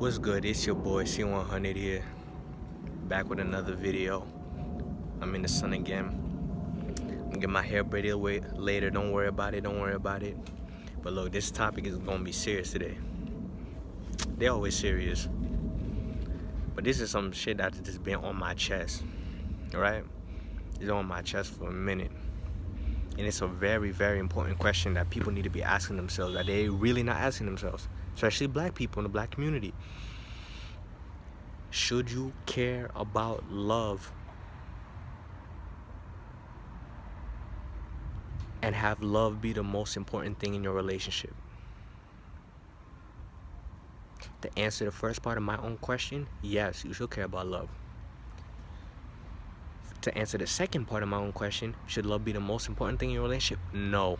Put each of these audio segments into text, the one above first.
What's good? It's your boy C100 here, back with another video. I'm in the sun again. I'm gonna get my hair braided later. Don't worry about it. Don't worry about it. But look, this topic is gonna be serious today. They're always serious, but this is some shit that's just been on my chest. Right? It's on my chest for a minute, and it's a very, very important question that people need to be asking themselves. That they really not asking themselves, especially black people in the black community. Should you care about love and have love be the most important thing in your relationship? To answer the first part of my own question, yes, you should care about love. To answer the second part of my own question, should love be the most important thing in your relationship? No,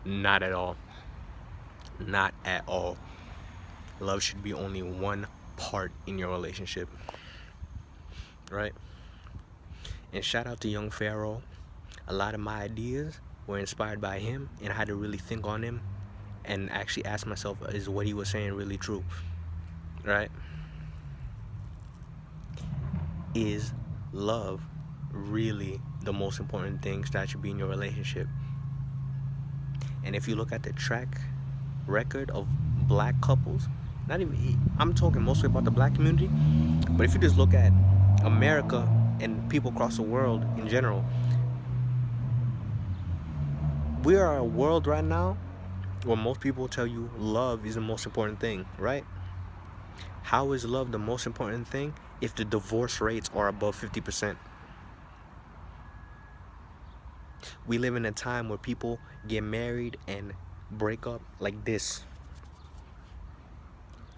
not at all. Not at all. Love should be only one part in your relationship, right? And shout out to young Pharaoh. A lot of my ideas were inspired by him, and I had to really think on him and actually ask myself, is what he was saying really true, right? Is love really the most important things that should be in your relationship? And if you look at the track record of black couples, not even, I'm talking mostly about the black community, but if you just look at America and people across the world in general, we are a world right now where most people tell you love is the most important thing, right? How is love the most important thing if the divorce rates are above 50%? We live in a time where people get married and break up like this.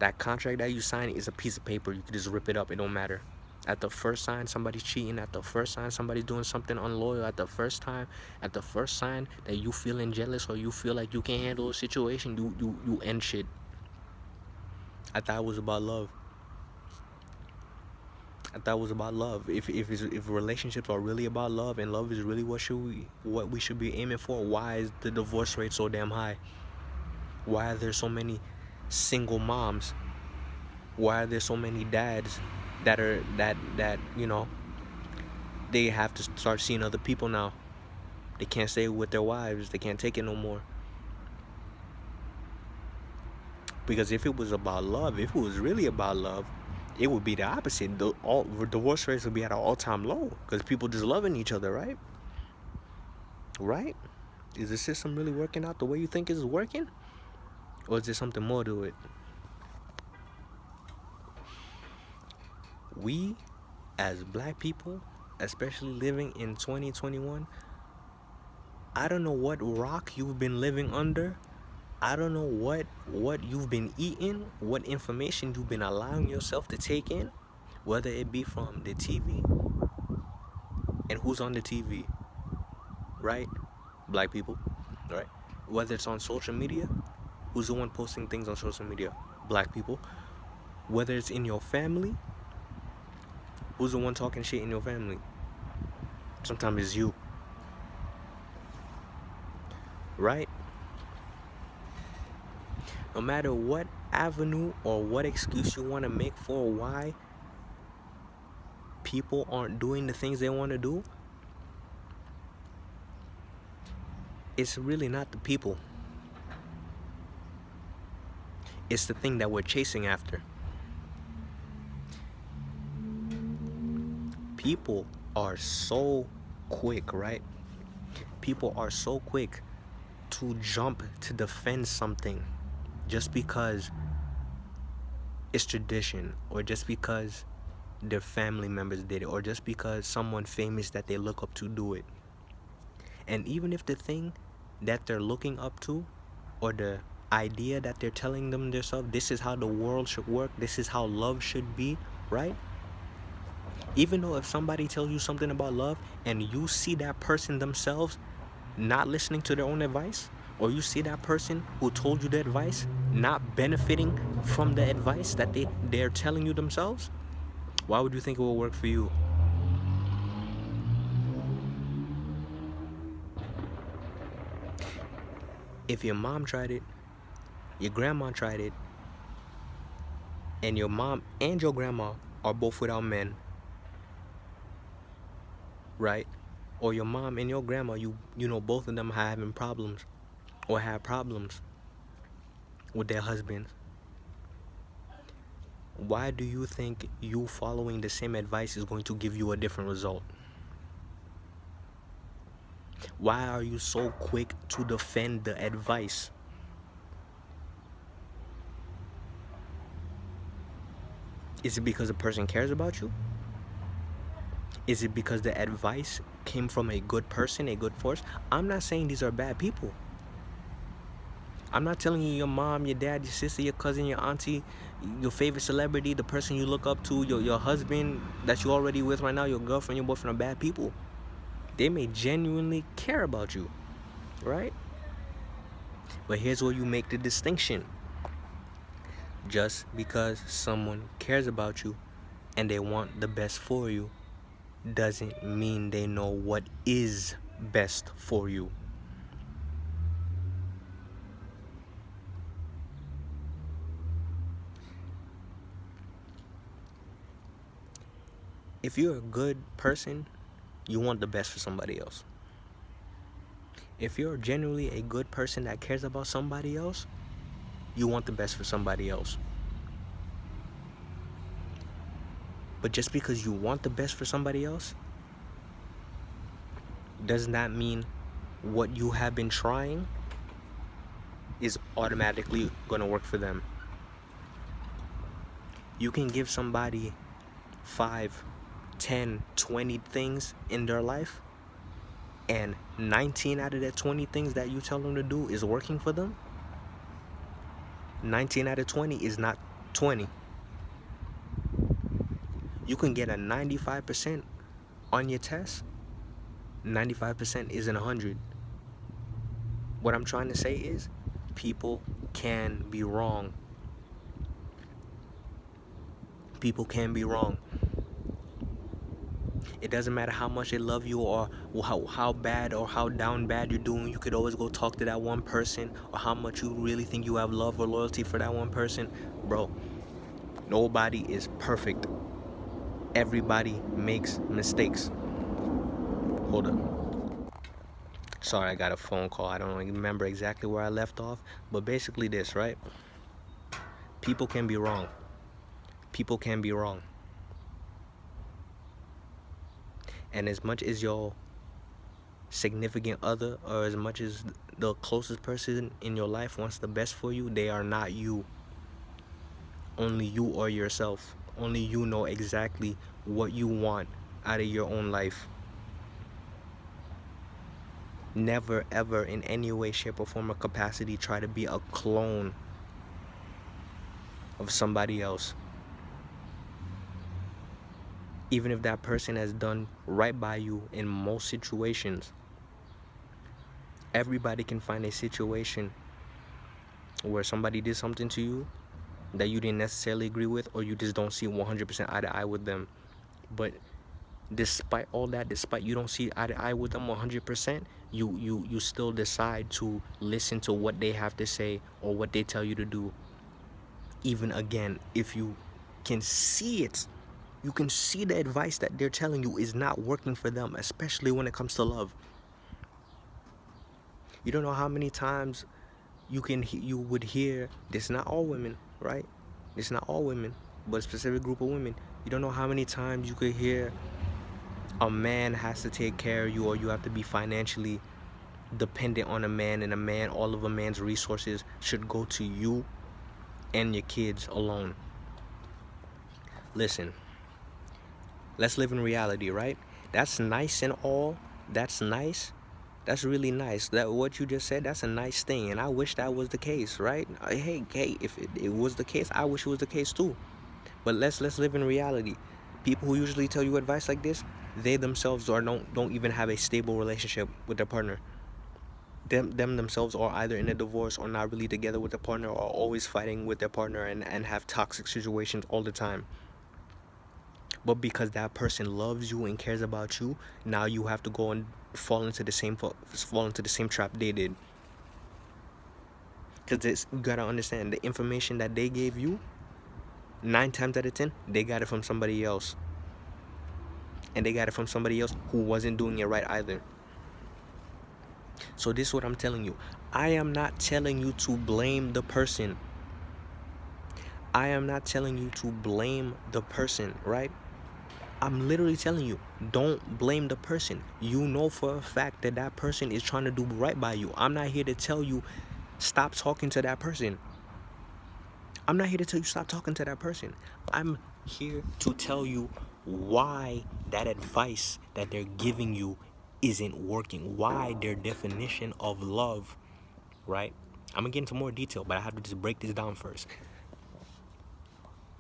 That contract that you sign is a piece of paper. You can just rip it up. It don't matter. At the first sign, somebody's cheating. At the first sign, somebody's doing something unloyal. At the first sign that you feeling jealous or you feel like you can't handle a situation, you end shit. I thought it was about love. I thought it was about love. If relationships are really about love and love is really what we should be aiming for, why is the divorce rate so damn high? Why are there so many single moms? Why are there so many dads that you know, they have to start seeing other people now? They can't stay with their wives. They can't take it no more. Because if it was about love, if it was really about love, it would be the opposite. All divorce rates would be at an all-time low because people just loving each other, right? Right? Is the system really working out the way you think it's working? Or is there something more to it? We, as black people, especially living in 2021, I don't know what rock you've been living under. I don't know what you've been eating, what information you've been allowing yourself to take in, whether it be from the TV. And who's on the TV? Right? Black people, right? Whether it's on social media, who's the one posting things on social media? Black people. Whether it's in your family, who's the one talking shit in your family? Sometimes it's you. Right? No matter what avenue or what excuse you want to make for why people aren't doing the things they want to do, it's really not the people. It's the thing that we're chasing after. People are so quick, right? People are so quick to jump to defend something just because it's tradition, or just because their family members did it, or just because someone famous that they look up to do it. And even if the thing that they're looking up to, or the idea that they're telling them themselves, this is how the world should work, this is how love should be, right? Even though if somebody tells you something about love and you see that person themselves not listening to their own advice, or you see that person who told you the advice not benefiting from the advice that they're telling you themselves, why would you think it will work for you? If your mom tried it, your grandma tried it, and your mom and your grandma are both without men, right? Or your mom and your grandma, you know, both of them are having problems or have problems with their husbands. Why do you think you following the same advice is going to give you a different result? Why are you so quick to defend the advice? Is it because the person cares about you? Is it because the advice came from a good person, a good force? I'm not saying these are bad people. I'm not telling you your mom, your dad, your sister, your cousin, your auntie, your favorite celebrity, the person you look up to, your husband that you're already with right now, your girlfriend, your boyfriend are bad people. They may genuinely care about you, right? But here's where you make the distinction. Just because someone cares about you and they want the best for you doesn't mean they know what is best for you. If you're a good person, you want the best for somebody else. If you're genuinely a good person that cares about somebody else, you want the best for somebody else. But just because you want the best for somebody else does not mean what you have been trying is automatically going to work for them. You can give somebody 5, 10, 20 things in their life, and 19 out of that 20 things that you tell them to do is working for them. 19 out of 20 is not 20. You can get a 95% on your test. 95% isn't 100. What I'm trying to say is people can be wrong. People can be wrong. It doesn't matter how much they love you or how bad or how down bad you're doing. You could always go talk to that one person, or how much you really think you have love or loyalty for that one person. Bro, nobody is perfect. Everybody makes mistakes. Hold up. Sorry, I got a phone call. I don't remember exactly where I left off, but basically this, right? People can be wrong. People can be wrong. And as much as your significant other, or as much as the closest person in your life wants the best for you, they are not you. Only you or yourself. Only you know exactly what you want out of your own life. Never ever in any way, shape, or form or capacity try to be a clone of somebody else. Even if that person has done right by you in most situations. Everybody can find a situation where somebody did something to you that you didn't necessarily agree with, or you just don't see 100% eye to eye with them. But despite all that, despite you don't see eye to eye with them 100%, you still decide to listen to what they have to say or what they tell you to do. Even again, if you can see it, you can see the advice that they're telling you is not working for them, especially when it comes to love. You don't know how many times you would hear, this not all women, right? It's not all women, but a specific group of women. You don't know how many times you could hear a man has to take care of you, or you have to be financially dependent on a man, and all of a man's resources should go to you and your kids alone. Listen, let's live in reality, right? That's nice and all. That's nice. That's really nice. That what you just said, that's a nice thing, and I wish that was the case, right? Hey, if it was the case, I wish it was the case too. But let's live in reality. People who usually tell you advice like this, they themselves don't even have a stable relationship with their partner. Them themselves are either in a divorce or not really together with their partner, or always fighting with their partner and have toxic situations all the time. But because that person loves you and cares about you, now you have to go and fall into the same trap they did. Because you gotta understand, the information that they gave you 9 times out of 10, they got it from somebody else. And they got it from somebody else who wasn't doing it right either. So this is what I'm telling you. I am not telling you to blame the person. I am not telling you to blame the person, right? I'm literally telling you, don't blame the person. You know for a fact that that person is trying to do right by you. I'm not here to tell you, stop talking to that person. I'm not here to tell you, stop talking to that person. I'm here to tell you why that advice that they're giving you isn't working. Why their definition of love, right? I'm going to get into more detail, but I have to just break this down first.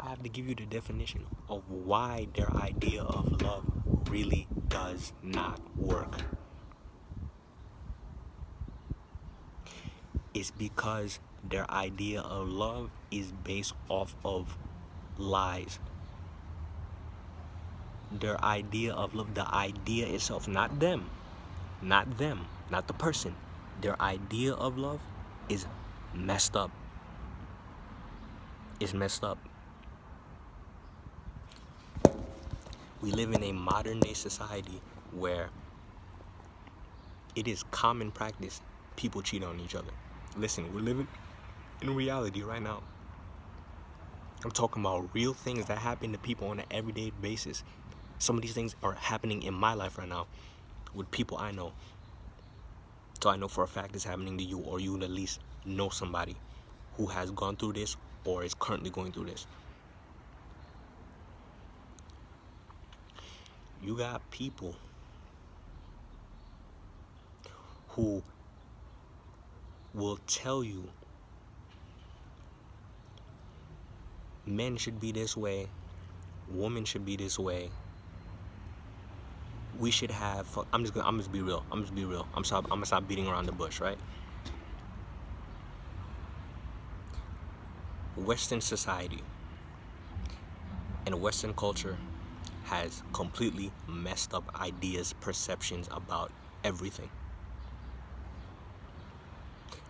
I have to give you the definition of why their idea of love really does not work. It's because their idea of love is based off of lies. Their idea of love, the idea itself, not them, not the person. Their idea of love is messed up. It's messed up. We live in a modern day society where it is common practice people cheat on each other. Listen, we're living in reality right now. I'm talking about real things that happen to people on an everyday basis. Some of these things are happening in my life right now with people I know. So I know for a fact it's happening to you, or you at least know somebody who has gone through this or is currently going through this. You got people who will tell you men should be this way, women should be this way. We should have. I'm just be real. I'm gonna stop beating around the bush, right? Western society and Western culture has completely messed up ideas, perceptions about everything.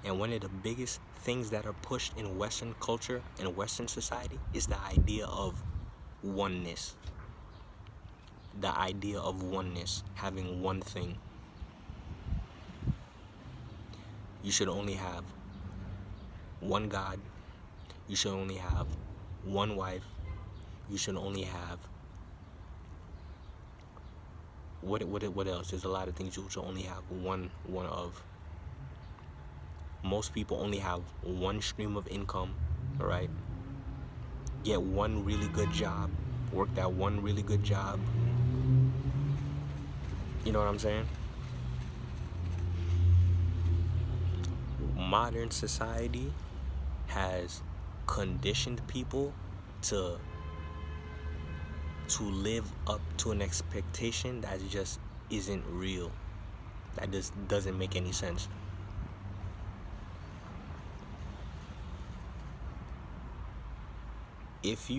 And one of the biggest things that are pushed in Western culture and Western society is the idea of oneness. The idea of oneness, having one thing. You should only have one God. You should only have one wife. You should only have what else? There's a lot of things you should only have one of. Most people only have one stream of income, all right? Get one really good job, work that one really good job. You know what I'm saying? Modern society has conditioned people to live up to an expectation that just isn't real. That just doesn't make any sense. If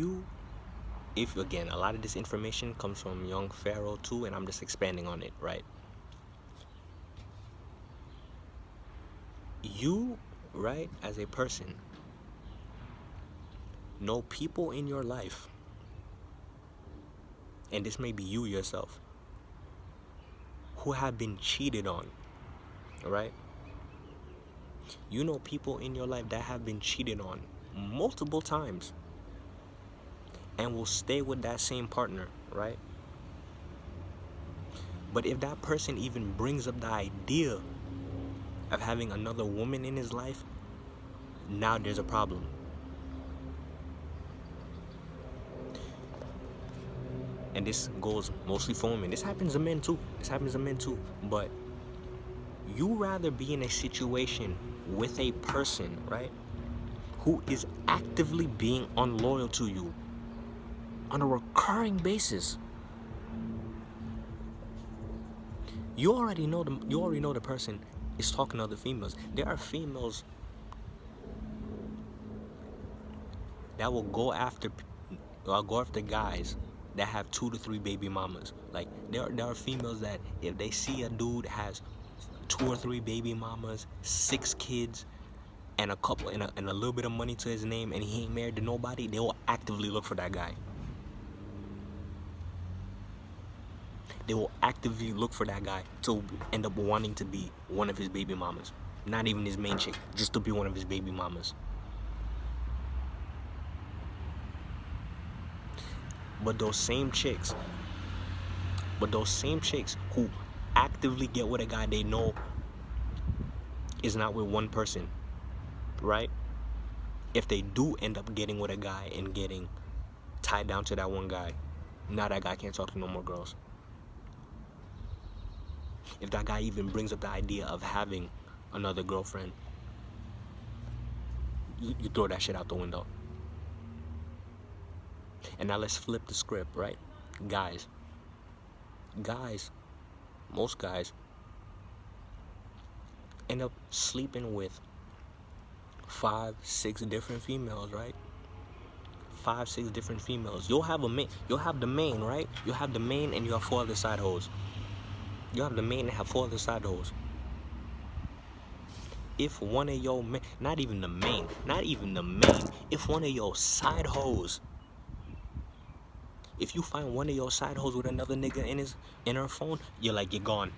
again, a lot of this information comes from young Pharaoh too, and I'm just expanding on it, right? You, right, as a person, know people in your life, and this may be you yourself, who have been cheated on, right? You know people in your life that have been cheated on multiple times and will stay with that same partner, right? But if that person even brings up the idea of having another woman in his life, now there's a problem. And this goes mostly for women. This happens to men too. But you rather be in a situation with a person, right, who is actively being unloyal to you on a recurring basis. You already know the person is talking to other females. There are females that will go after guys that have 2 to 3 baby mamas. Like there are females that if they see a dude has 2 or 3 baby mamas, 6 kids, and a couple and a little bit of money to his name, and he ain't married to nobody, they will actively look for that guy. They will actively look for that guy to end up wanting to be one of his baby mamas. Not even his main chick, just to be one of his baby mamas. But those same chicks who actively get with a guy they know is not with one person, right? If they do end up getting with a guy and getting tied down to that one guy, now that guy can't talk to no more girls. If that guy even brings up the idea of having another girlfriend, you throw that shit out the window. And now let's flip the script, right? Guys, most guys end up sleeping with 5, 6 different females, right? 5, 6 different females. You'll have the main, right? You'll have the main, and you have 4 other side hoes. You have the main and have 4 other side hoes. If one of your not even the main, if one of your side hoes, if you find one of your side hoes with another nigga in her phone, you're like, you're gone,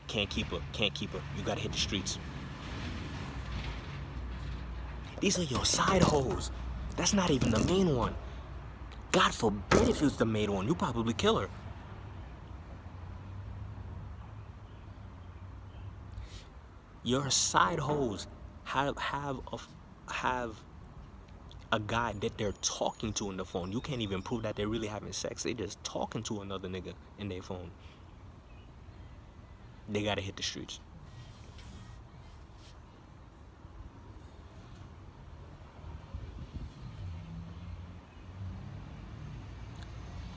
can't keep her. You gotta hit the streets. These are your side hoes. That's not even the main one. God forbid if it's the main one, you probably kill her. Your side hoes have a guy that they're talking to in the phone. You can't even prove that they're really having sex. They just talking to another nigga in their phone. They gotta hit the streets.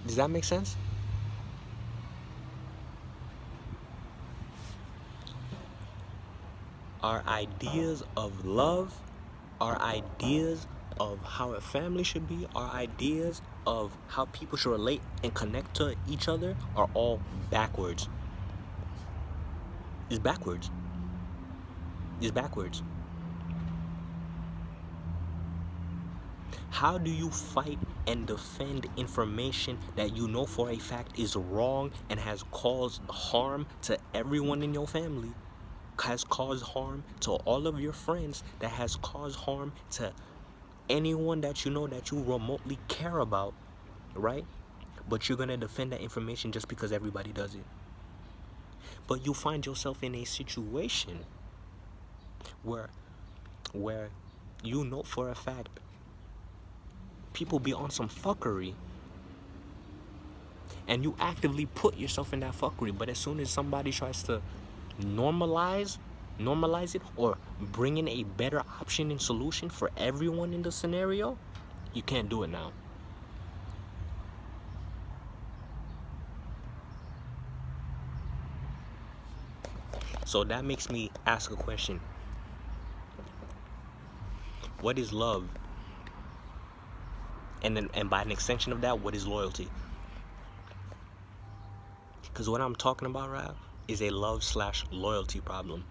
Does that make sense? Our ideas of love, our ideas of how a family should be, our ideas of how people should relate and connect to each other are all backwards. It's backwards. How do you fight and defend information that you know for a fact is wrong and has caused harm to everyone in your family, has caused harm to all of your friends, that has caused harm to anyone that you know that you remotely care about, right? But you're gonna defend that information just because everybody does it. But you find yourself in a situation where you know for a fact people be on some fuckery, and you actively put yourself in that fuckery, but as soon as somebody tries to normalize it or bring in a better option and solution for everyone in the scenario, you can't do it now. So that makes me ask a question. What is love? And by an extension of that, what is loyalty? Because what I'm talking about, right, is a love/loyalty problem.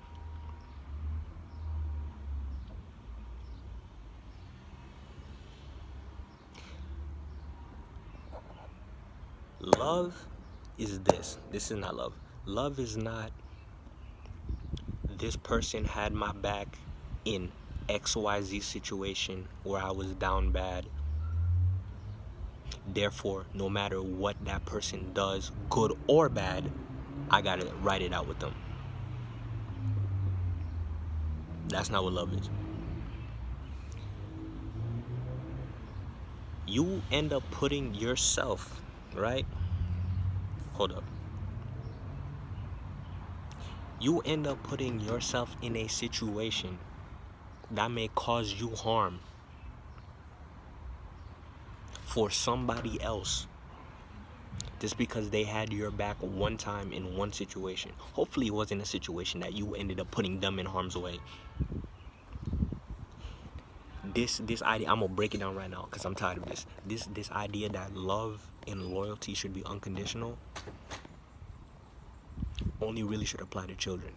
Love is this. This is not love. Love is not this person had my back in XYZ situation where I was down bad. Therefore, no matter what that person does, good or bad, I gotta ride it out with them. That's not what love is. You end up putting yourself, right? Hold up. You end up putting yourself in a situation that may cause you harm for somebody else just because they had your back one time in one situation. Hopefully it wasn't a situation that you ended up putting them in harm's way. This idea, I'm gonna break it down right now because I'm tired of this. This idea that love and loyalty should be unconditional only really should apply to children.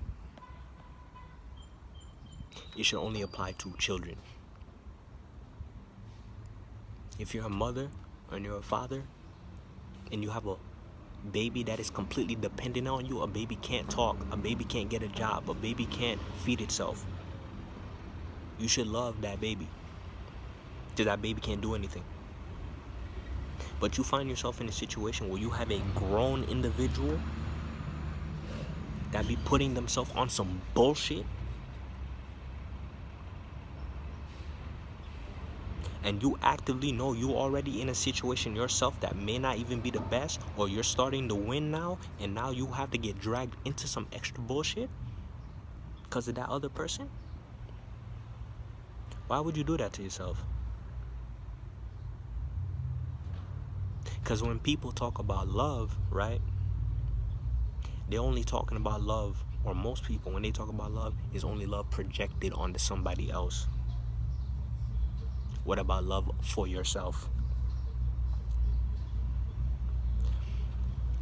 it should only apply to children. If you're a mother and you're a father and you have a baby that is completely dependent on you, a baby can't talk, a baby can't get a job, a baby can't feed itself, you should love that baby, because that baby can't do anything. But you find yourself in a situation where you have a grown individual that be putting themselves on some bullshit, and you actively know you already in a situation yourself that may not even be the best, or you're starting to win now, and now you have to get dragged into some extra bullshit because of that other person. Why would you do that to yourself? Because when people talk about love, right, they're only talking about love, or most people, when they talk about love, is only love projected onto somebody else. What about love for yourself?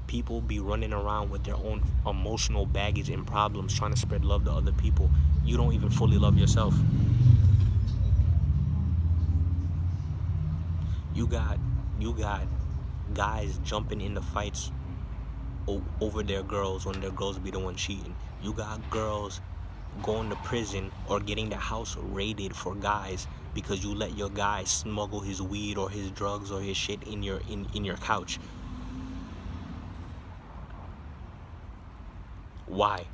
People be running around with their own emotional baggage and problems, trying to spread love to other people. You don't even fully love yourself. You got guys jumping into fights over their girls when their girls be the one cheating. You got girls going to prison or getting the house raided for guys because you let your guy smuggle his weed or his drugs or his shit in your couch. Why?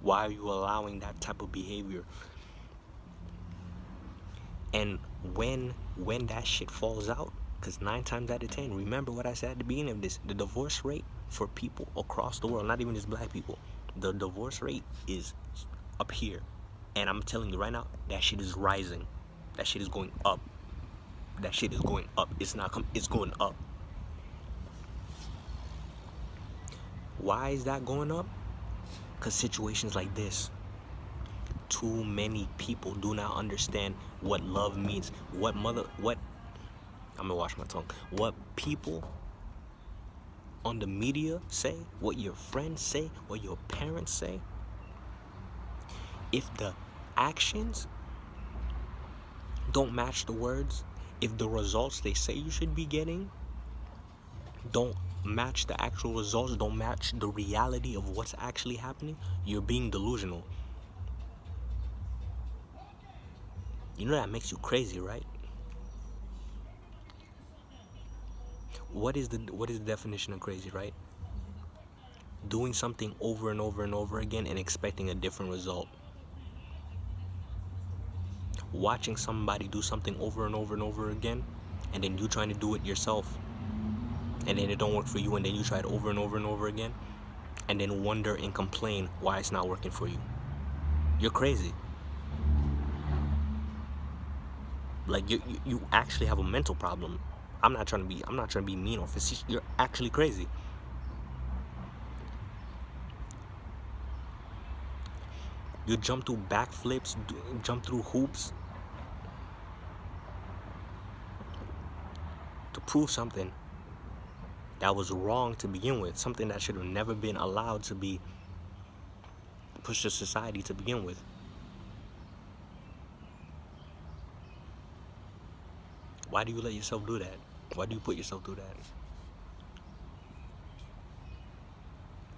Why are you allowing that type of behavior? And when that shit falls out, because 9 times out of 10, remember what I said at the beginning of this, the divorce rate for people across the world, not even just black people, the divorce rate is up here. And I'm telling you right now, that shit is rising. That shit is going up. That shit is going up. It's going up. Why is that going up? Because situations like this, too many people do not understand what love means. I'm gonna wash my tongue. What people on the media say, what your friends say, what your parents say, if the actions don't match the words, if the results they say you should be getting don't match the actual results, don't match the reality of what's actually happening, you're being delusional. You know that makes you crazy, right? What is the definition of crazy, right? Doing something over and over and over again and expecting a different result. Watching somebody do something over and over and over again, and then you trying to do it yourself, and then it don't work for you, and then you try it over and over and over again, and then wonder and complain why it's not working for you. You're crazy. Like you actually have a mental problem. I'm not trying to be mean or facetious. You're actually crazy. You jump through backflips, jump through hoops to prove something that was wrong to begin with, something that should have never been allowed to be pushed to society to begin with. Why do you let yourself do that? Why do you put yourself through that?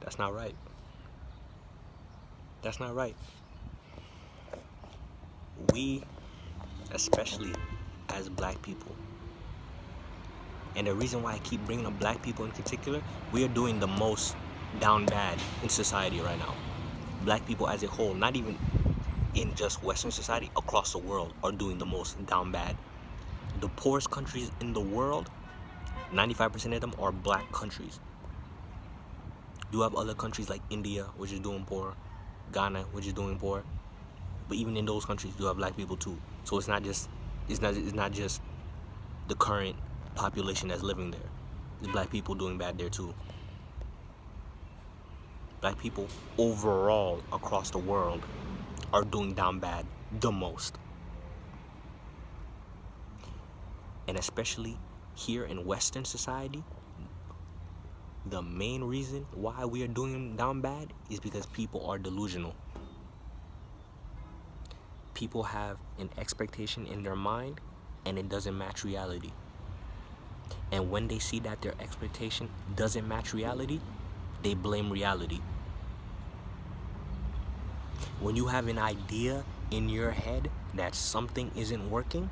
That's not right. That's not right. We, especially as black people, and the reason why I keep bringing up black people in particular, we are doing the most down bad in society right now. Black people as a whole, not even in just Western society, across the world, are doing the most down bad. The poorest countries in the world, 95% of them are black countries. You have other countries like India, which is doing poor, Ghana, which is doing poor, but even in those countries, you have black people too. So it's not just the current population that's living there. There's black people doing bad there too. Black people overall across the world are doing down bad the most. And especially here in Western society, the main reason why we are doing down bad is because people are delusional. People have an expectation in their mind and it doesn't match reality. And when they see that their expectation doesn't match reality, they blame reality. When you have an idea in your head that something isn't working,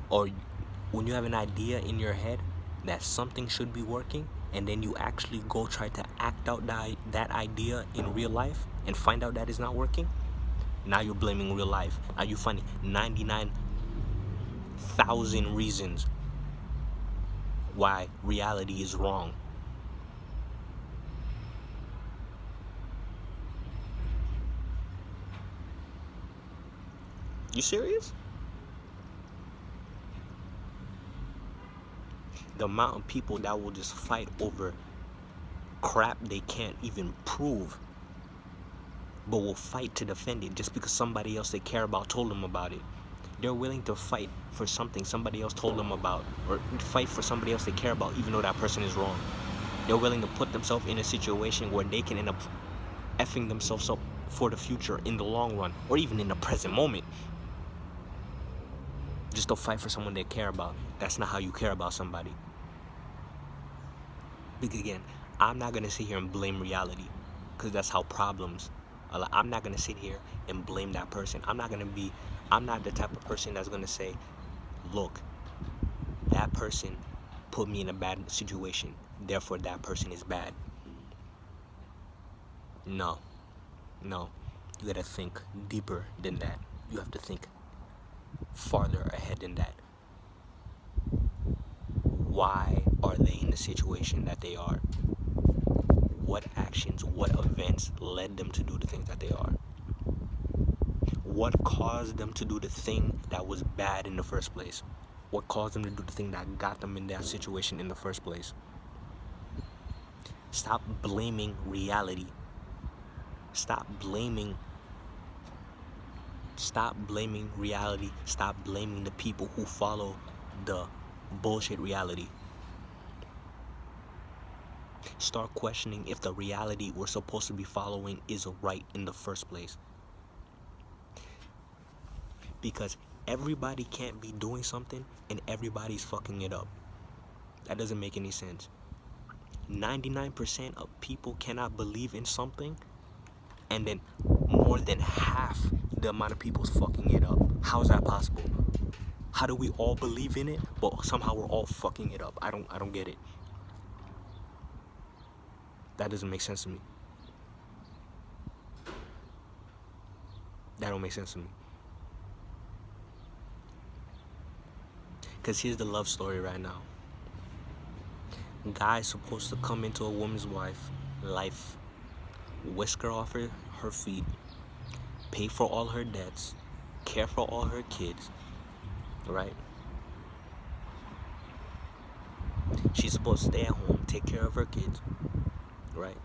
or when you have an idea in your head that something should be working, and then you actually go try to act out that idea in real life and find out that it's not working, now you're blaming real life. Now you find 99,000 reasons why reality is wrong. You serious? The amount of people that will just fight over crap they can't even prove, but will fight to defend it just because somebody else they care about told them about it. They're willing to fight for something somebody else told them about, or fight for somebody else they care about, even though that person is wrong. They're willing to put themselves in a situation where they can end up effing themselves up for the future in the long run, or even in the present moment, just to fight for someone they care about. That's not how you care about somebody. Because again, I'm not going to sit here and blame reality, because that's how problems. I'm not going to sit here and blame that person. I'm not the type of person that's going to say, look, that person put me in a bad situation, therefore that person is bad. No. You gotta think deeper than that. You have to think farther ahead than that. Why are they in the situation that they are? What actions, what events led them to do the things that they are? What caused them to do the thing that was bad in the first place? What caused them to do the thing that got them in that situation in the first place? Stop blaming reality. Stop blaming reality. Stop blaming the people who follow the bullshit reality. Start questioning if the reality we're supposed to be following is right in the first place. Because everybody can't be doing something and everybody's fucking it up. That doesn't make any sense. 99% of people cannot believe in something, and then more than half the amount of people's fucking it up. How is that possible? How do we all believe in it, but somehow we're all fucking it up? I don't get it. That doesn't make sense to me. That don't make sense to me. Because here's the love story right now. Guy's supposed to come into a woman's life, whisk her off her feet, pay for all her debts, care for all her kids, right? She's supposed to stay at home, take care of her kids, right?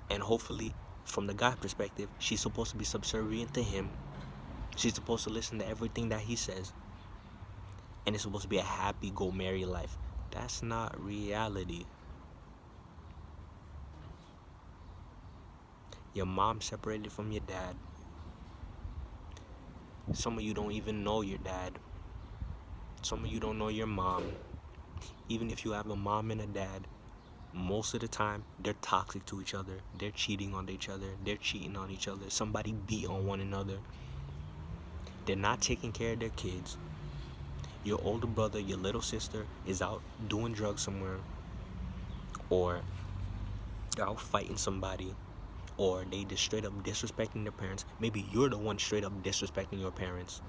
And hopefully, from the guy perspective, she's supposed to be subservient to him. She's supposed to listen to everything that he says. And it's supposed to be a happy go marry life. That's not reality. Your mom separated from your dad. Some of you don't even know your dad. Some of you don't know your mom. Even if you have a mom and a dad, most of the time they're toxic to each other. They're cheating on each other. They're cheating on each other. Somebody beat on one another. They're not taking care of their kids. Your older brother, your little sister is out doing drugs somewhere, or they're out fighting somebody, or they just straight up disrespecting their parents. Maybe you're the one straight up disrespecting your parents.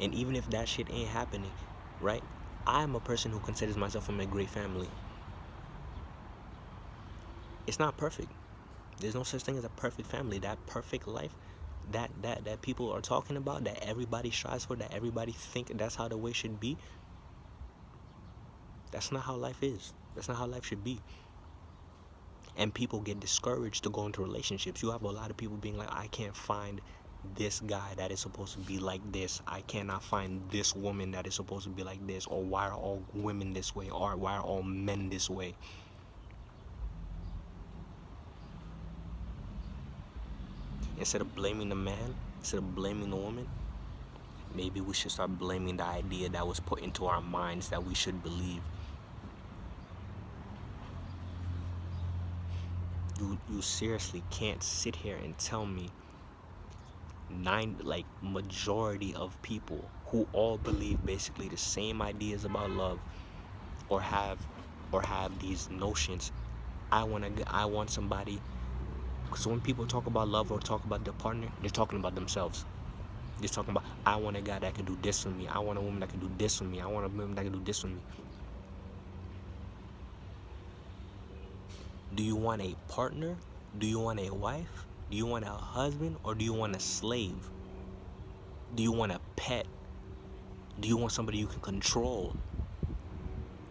And even if that shit ain't happening, right? I'm a person who considers myself from a great family. It's not perfect. There's no such thing as a perfect family. That perfect life that people are talking about, that everybody strives for, that everybody think that's how the way should be, that's not how life is. That's not how life should be. And people get discouraged to go into relationships. You have a lot of people being like, I can't find this guy that is supposed to be like this. I cannot find this woman that is supposed to be like this. Or why are all women this way? Or why are all men this way? Instead of blaming the man, instead of blaming the woman, maybe we should start blaming the idea that was put into our minds that we should believe. You seriously can't sit here and tell me majority of people who all believe basically the same ideas about love or have these notions. I want somebody, because when people talk about love or talk about their partner, they're talking about themselves. They're talking about, I want a guy that can do this for me. I want a woman that can do this for me. I want a woman that can do this for me. Do you want a partner? Do you want a wife? Do you want a husband? Or do you want a slave? Do you want a pet? Do you want somebody you can control?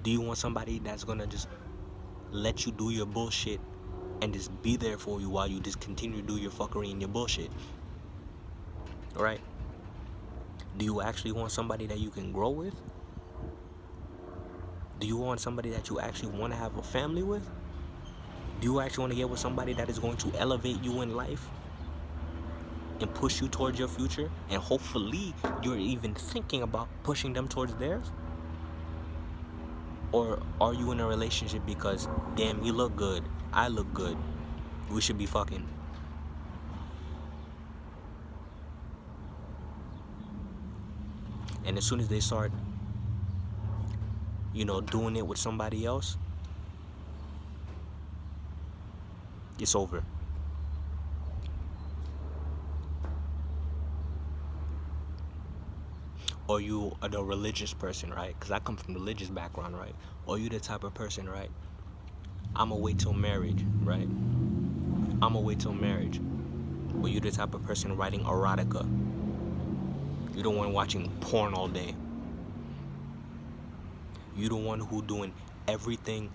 Do you want somebody that's gonna just let you do your bullshit and just be there for you while you just continue to do your fuckery and your bullshit? Right? Do you actually want somebody that you can grow with? Do you want somebody that you actually want to have a family with? Do you actually want to get with somebody that is going to elevate you in life and push you towards your future? And hopefully you're even thinking about pushing them towards theirs? Or are you in a relationship because, damn, you look good, I look good, we should be fucking? And as soon as they start, doing it with somebody else, it's over. Or you are the religious person, right? Because I come from a religious background, right? Or you the type of person, right? I'ma wait till marriage, right? I'ma wait till marriage. Or you the type of person writing erotica. You the one watching porn all day. You the one who doing everything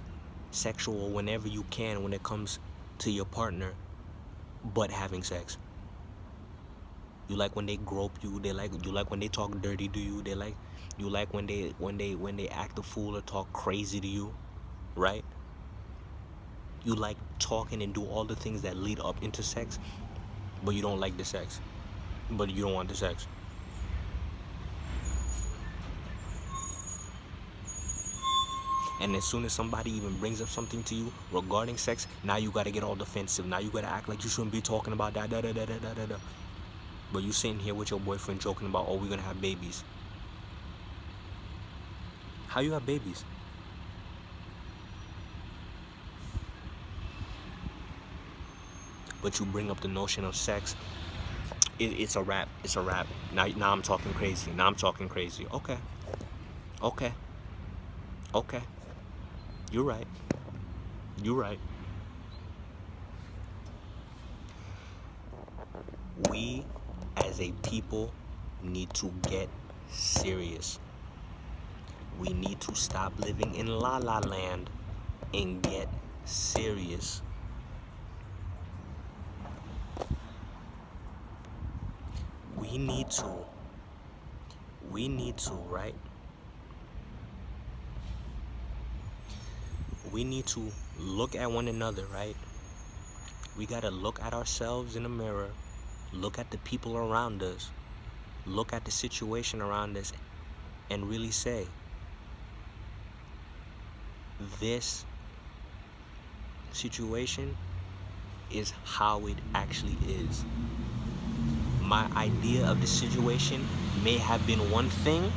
sexual whenever you can when it comes to your partner, but having sex. You like when they grope you. You like when they talk dirty to you. You like when they act a fool or talk crazy to you, right? You like talking and do all the things that lead up into sex, but you don't like the sex. But you don't want the sex. And as soon as somebody even brings up something to you regarding sex, now you gotta get all defensive. Now you gotta act like you shouldn't be talking about that, da da da da da da da. But you sitting here with your boyfriend joking about, oh, we're gonna have babies. How you have babies? But you bring up the notion of sex. It's a wrap. It's a wrap. Now I'm talking crazy. Okay. You're right. We as a people need to get serious. We need to stop living in la la land and get serious. We need to, right? We need to look at one another, right? We gotta look at ourselves in the mirror, look at the people around us, look at the situation around us, and really say, this situation is how it actually is. My idea of the situation may have been one thing,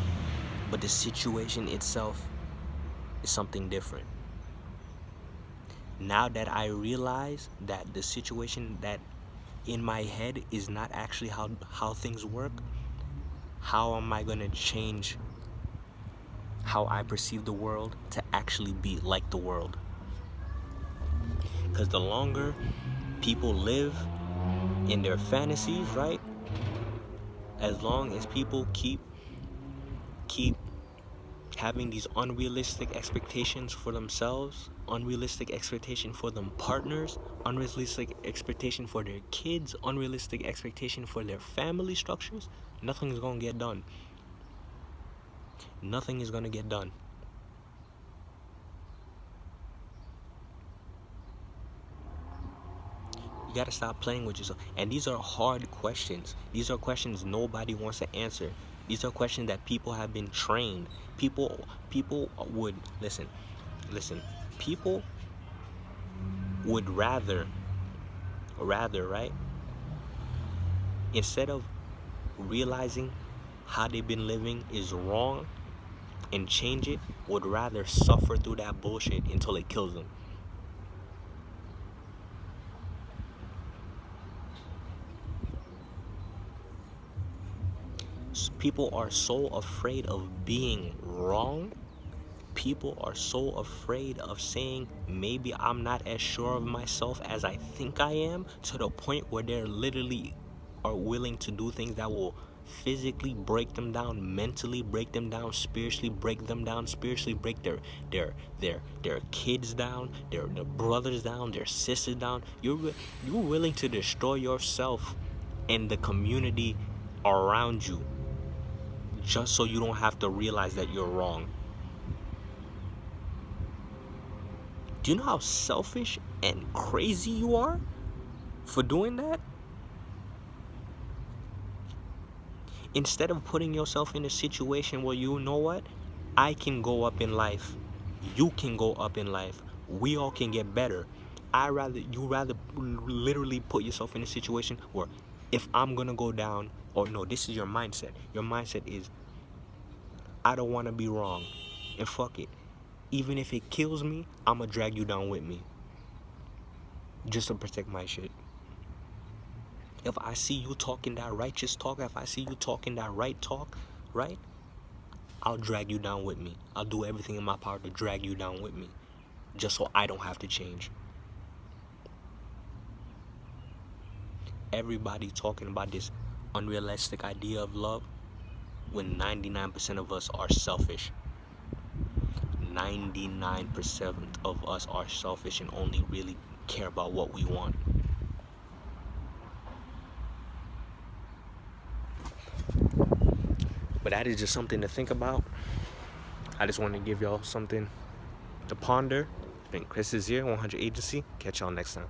but the situation itself is something different. Now that I realize that the situation that in my head is not actually how things work, how am I going to change how I perceive the world to actually be like the world? Because the longer people live in their fantasies, right? As long as people keep having these unrealistic expectations for themselves, unrealistic expectation for them partners, unrealistic expectation for their kids, unrealistic expectation for their family structures, nothing is going to get done. Nothing is going to get done. You got to stop playing with yourself. And these are hard questions. These are questions nobody wants to answer. These are questions that people have been trained. People would listen. People would rather, right? Instead of realizing how they've been living is wrong and change it, would rather suffer through that bullshit until it kills them. People are so afraid of being wrong. People are so afraid of saying, maybe I'm not as sure of myself as I think I am, to the point where they're literally are willing to do things that will physically break them down, mentally break them down, spiritually break them down, spiritually break their kids down, their brothers down, their sisters down. You're willing to destroy yourself and the community around you just so you don't have to realize that you're wrong. Do you know how selfish and crazy you are for doing that? Instead of putting yourself in a situation where you know what? I can go up in life. You can go up in life. We all can get better. You rather literally put yourself in a situation where if I'm gonna go down, or no, this is your mindset. Your mindset is, I don't want to be wrong, and fuck it. Even if it kills me, I'ma drag you down with me, just to protect my shit. If I see you talking that righteous talk, if I see you talking that right talk, right, I'll drag you down with me. I'll do everything in my power to drag you down with me, just so I don't have to change. Everybody talking about this unrealistic idea of love, when 99% of us are selfish. 99% of us are selfish and only really care about what we want. But that is just something to think about. I just wanted to give y'all something to ponder. It's been Chrisdesir, 100 Agency. Catch y'all next time.